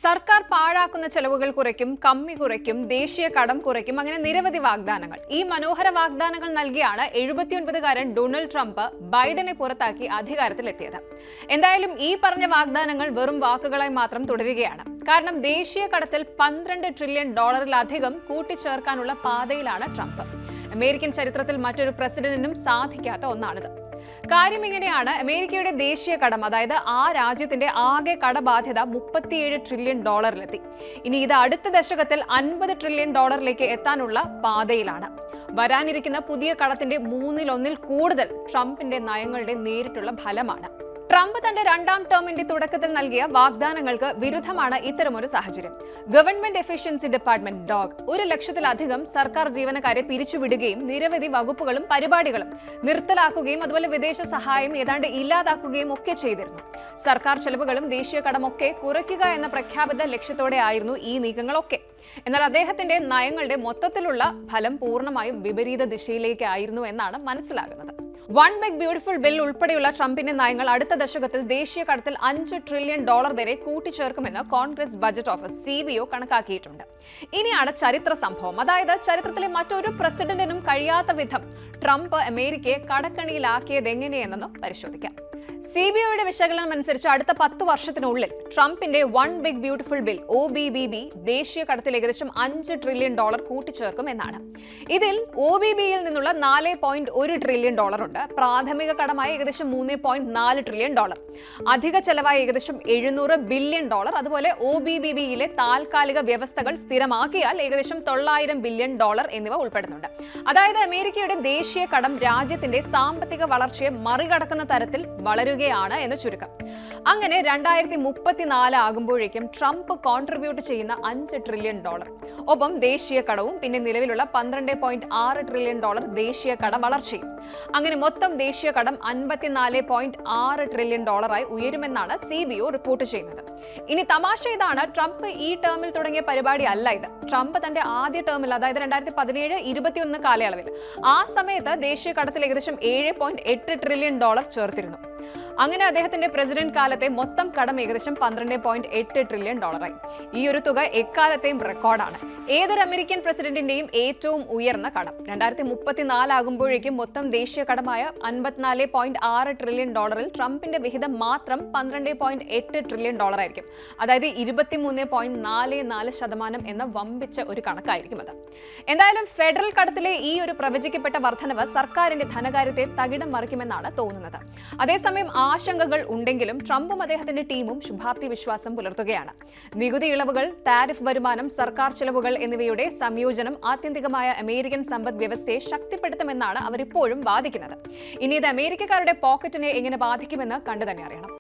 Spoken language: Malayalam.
സർക്കാർ പാഴാക്കുന്ന ചെലവുകൾ കുറയ്ക്കും, കമ്മി കുറയ്ക്കും, ദേശീയ കടം കുറയ്ക്കും, അങ്ങനെ നിരവധി വാഗ്ദാനങ്ങൾ. ഈ മനോഹര വാഗ്ദാനങ്ങൾ നൽകിയാണ് 79-കാരൻ ഡൊണാൾഡ് ട്രംപ് ബൈഡനെ പുറത്താക്കി അധികാരത്തിലെത്തിയത്. എന്തായാലും ഈ പറഞ്ഞ വാഗ്ദാനങ്ങൾ വെറും വാക്കുകളായി മാത്രം തുടരുകയാണ്. കാരണം ദേശീയ കടത്തിൽ $12 ട്രില്യൺ കൂട്ടിച്ചേർക്കാനുള്ള പാതയിലാണ് ട്രംപ്. അമേരിക്കൻ ചരിത്രത്തിൽ മറ്റൊരു പ്രസിഡന്റിനും സാധിക്കാത്ത ഒന്നാണിത്. കാര്യം ഇങ്ങനെയാണ്. അമേരിക്കയുടെ ദേശീയ കടം, അതായത് ആ രാജ്യത്തിന്റെ ആകെ കടബാധ്യത $37 ട്രില്യൺ ഇനി ഇത് അടുത്ത ദശകത്തിൽ $50 ട്രില്യൺ എത്താനുള്ള പാതയിലാണ്. വരാനിരിക്കുന്ന പുതിയ കടത്തിന്റെ 1/3 കൂടുതൽ ട്രംപിന്റെ നയങ്ങളുടെ നേരിട്ടുള്ള ഫലമാണ്. ട്രംപ് തന്റെ രണ്ടാം ടേമിന്റെ തുടക്കത്തിൽ നൽകിയ വാഗ്ദാനങ്ങൾക്ക് വിരുദ്ധമാണ് ഇത്തരമൊരു സാഹചര്യം. ഗവൺമെന്റ് എഫിഷ്യൻസി ഡിപ്പാർട്ട്മെന്റ് DOGE 1,00,000-ലധികം സർക്കാർ ജീവനക്കാരെ പിരിച്ചുവിടുകയും നിരവധി വകുപ്പുകളും പരിപാടികളും നിർത്തലാക്കുകയും അതുപോലെ വിദേശ സഹായം ഏതാണ്ട് ഇല്ലാതാക്കുകയും ഒക്കെ ചെയ്തിരുന്നു. സർക്കാർ ചെലവുകളും ദേശീയ കടമൊക്കെ കുറയ്ക്കുക എന്ന പ്രഖ്യാപിത ലക്ഷ്യത്തോടെ ആയിരുന്നു ഈ നീക്കങ്ങളൊക്കെ. എന്നാൽ അദ്ദേഹത്തിന്റെ നയങ്ങളുടെ മൊത്തത്തിലുള്ള ഫലം പൂർണ്ണമായും വിപരീത ദിശയിലേക്കായിരുന്നു എന്നാണ് മനസ്സിലാകുന്നത്. വൺ ബിഗ് ബ്യൂട്ടിഫുൾ ബിൽ ഉൾപ്പെടെയുള്ള ട്രംപിന്റെ നയങ്ങൾ അടുത്ത ദശകത്തിൽ ദേശീയ കടത്തിൽ $5 ട്രില്യൺ വരെ കൂട്ടിച്ചേർക്കുമെന്ന് കോൺഗ്രസ് ബജറ്റ് ഓഫീസ് CBO കണക്കാക്കിയിട്ടുണ്ട്. ഇനിയാണ് ചരിത്ര സംഭവം. അതായത് ചരിത്രത്തിലെ മറ്റൊരു പ്രസിഡന്റിനും കഴിയാത്ത വിധം ട്രംപ് അമേരിക്കയെ കടക്കണിയിലാക്കിയത് എങ്ങനെയെന്ന് പരിശോധിക്കാം. CBOയുടെ വിശകലനം അനുസരിച്ച് അടുത്ത 10 വർഷത്തിനുള്ളിൽ ട്രംപിന്റെ one big beautiful bill OBBB ദേശീയ കടത്തിൽ ഏകദേശം $5 ട്രില്യൺ കൂട്ടിച്ചേർക്കും എന്നാണ്. ഇതിൽ OBBയിൽ നിന്നുള്ള $4.1 ട്രില്യൺ ഉണ്ട്. പ്രാഥമിക കടമായ ഏകദേശം $3.4 ട്രില്യൺ, അധിക ചെലവായ ഏകദേശം $700 ബില്യൺ, അതുപോലെ OBBBയിലെ താൽക്കാലിക വ്യവസ്ഥകൾ സ്ഥിരമാക്കിയാൽ ഏകദേശം $900 ബില്യൺ എന്നിവ ഉൾപ്പെടുന്നുണ്ട്. അതായത് അമേരിക്കയുടെ ദേശീയ കടം രാജ്യത്തിന്റെ സാമ്പത്തിക വളർച്ചയെ മറികടക്കുന്ന തരത്തിൽ വളരുകയാണ് എന്ന് ചുരുക്കം. അങ്ങനെ 2034 ആകുമ്പോഴേക്കും ട്രംപ് കോൺട്രിബ്യൂട്ട് ചെയ്യുന്ന $5 ട്രില്യൺ, ഒപ്പം ദേശീയ കടവും പിന്നെ നിലവിലുള്ള $12.6 ട്രില്യൺ ദേശീയ കട വളർച്ചയും. അങ്ങനെ മൊത്തം ദേശീയ കടം $54.6 ട്രില്യൺ ആയി ഉയരുമെന്നാണ് CBO റിപ്പോർട്ട് ചെയ്യുന്നത്. ഇനി തമാശ ഇതാണ്, ട്രംപ് ഈ ടേമിൽ തുടങ്ങിയ പരിപാടി അല്ല ഇത്. ട്രംപ് തന്റെ ആദ്യ ടേമിൽ, അതായത് 2017-21 കാലയളവിൽ ആ സമയത്ത് ദേശീയ കടത്തിൽ ഏകദേശം $7.8 ട്രില്യൺ ചേർത്തിരുന്നു. അങ്ങനെ അദ്ദേഹത്തിന്റെ പ്രസിഡന്റ് കാലത്തെ മൊത്തം കടം ഏകദേശം $12.8 ട്രില്യൺ ആയി. ഈ ഒരു തുക എക്കാലത്തെയും റെക്കോർഡാണ്. ഏതൊരു അമേരിക്കൻ പ്രസിഡന്റിന്റെയും ഏറ്റവും ഉയർന്ന കടം. 2034 ആകുമ്പോഴേക്കും മൊത്തം ദേശീയ കടമായ $54.6 ട്രില്യൺ ട്രംപിന്റെ വിഹിതം മാത്രം $12.8 ട്രില്യൺ ആയിരിക്കും. അതായത് 23.44% എന്ന വമ്പിച്ച ഒരു കണക്കായിരിക്കും അത്. എന്തായാലും ഫെഡറൽ കടത്തിലെ ഈ ഒരു പ്രവചിക്കപ്പെട്ട വർധനവ് സർക്കാരിന്റെ ധനകാര്യത്തെ തകിടം മറിക്കുമെന്നാണ് തോന്നുന്നത്. അതേസമയം ആശങ്കകൾ ഉണ്ടെങ്കിലും ട്രംപും അദ്ദേഹത്തിന്റെ ടീമും ശുഭാപ്തി വിശ്വാസം പുലർത്തുകയാണ്. നികുതി ഇളവുകൾ, ടാരിഫ് വരുമാനം, സർക്കാർ ചെലവുകൾ എന്നിവയുടെ സംയോജനം ആത്യന്തികമായ അമേരിക്കൻ സമ്പദ് വ്യവസ്ഥയെ ശക്തിപ്പെടുത്തുമെന്നാണ് അവർ ഇപ്പോഴും വാദിക്കുന്നത്. ഇനി ഇത് അമേരിക്കക്കാരുടെ പോക്കറ്റിനെ എങ്ങനെ ബാധിക്കുമെന്ന് കണ്ടു തന്നെ അറിയണം.